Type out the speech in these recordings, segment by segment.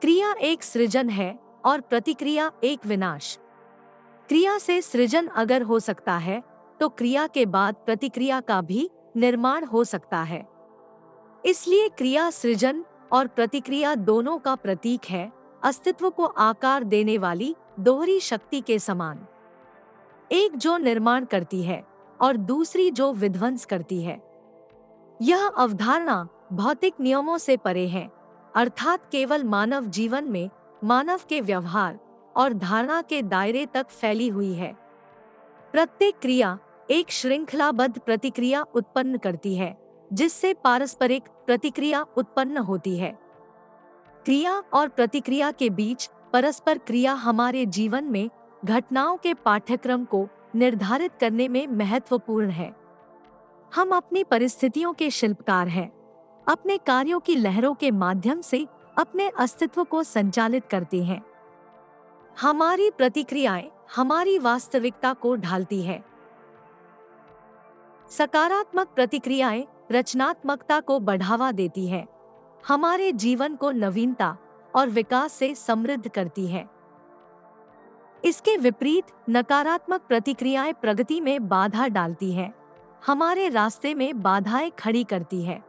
क्रिया एक सृजन है और प्रतिक्रिया एक विनाश। क्रिया से सृजन अगर हो सकता है तो क्रिया के बाद प्रतिक्रिया का भी निर्माण हो सकता है। इसलिए क्रिया सृजन और प्रतिक्रिया दोनों का प्रतीक है, अस्तित्व को आकार देने वाली दोहरी शक्ति के समान। एक जो निर्माण करती है और दूसरी जो विध्वंस करती है। यह अवधारणा भौतिक नियमों से परे है, अर्थात केवल मानव जीवन में मानव के व्यवहार और धारणा के दायरे तक फैली हुई है। प्रत्येक क्रिया एक श्रृंखलाबद्ध प्रतिक्रिया उत्पन्न करती है, जिससे पारस्परिक प्रतिक्रिया उत्पन्न होती है। क्रिया और प्रतिक्रिया के बीच परस्पर क्रिया हमारे जीवन में घटनाओं के पाठ्यक्रम को निर्धारित करने में महत्वपूर्ण है। हम अपनी परिस्थितियों के शिल्पकार हैं, अपने कार्यों की लहरों के माध्यम से अपने अस्तित्व को संचालित करते हैं। हमारी प्रतिक्रियाएं हमारी वास्तविकता को ढालती है। सकारात्मक प्रतिक्रियाएं रचनात्मकता को बढ़ावा देती है, हमारे जीवन को नवीनता और विकास से समृद्ध करती है। इसके विपरीत नकारात्मक प्रतिक्रियाएं प्रगति में बाधा डालती हैं, हमारे रास्ते में बाधाएं खड़ी करती है।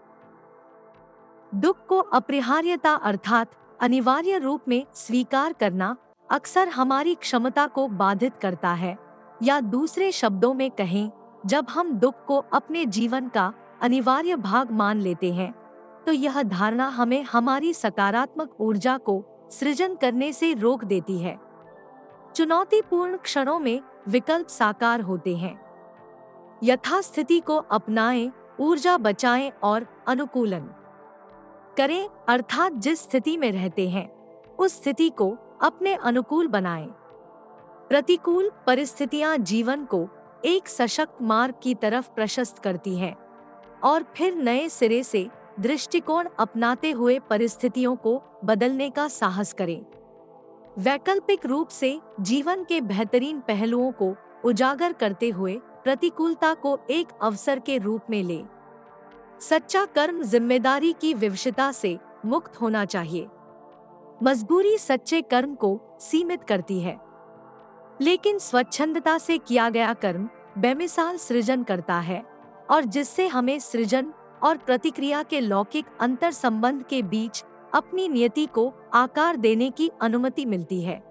दुख को अपरिहार्यता अर्थात अनिवार्य रूप में स्वीकार करना अक्सर हमारी क्षमता को बाधित करता है, या दूसरे शब्दों में कहें, जब हम दुख को अपने जीवन का अनिवार्य भाग मान लेते हैं, तो यह धारणा हमें हमारी सकारात्मक ऊर्जा को सृजन करने से रोक देती है। चुनौतीपूर्ण क्षणों में विकल्प साकार होते हैं। यथास्थिति को अपनाएं, ऊर्जा बचाएं और अनुकूलन करें, अर्थात जिस स्थिति में रहते हैं उस स्थिति को अपने अनुकूल बनाएं। प्रतिकूल परिस्थितियां जीवन को एक सशक्त मार्ग की तरफ प्रशस्त करती हैं और फिर नए सिरे से दृष्टिकोण अपनाते हुए परिस्थितियों को बदलने का साहस करें। वैकल्पिक रूप से जीवन के बेहतरीन पहलुओं को उजागर करते हुए प्रतिकूलता को एक अवसर के रूप में ले। सच्चा कर्म जिम्मेदारी की विवशता से मुक्त होना चाहिए। मजबूरी सच्चे कर्म को सीमित करती है, लेकिन स्वच्छंदता से किया गया कर्म बेमिसाल सृजन करता है और जिससे हमें सृजन और प्रतिक्रिया के लौकिक अंतर संबंध के बीच अपनी नियति को आकार देने की अनुमति मिलती है।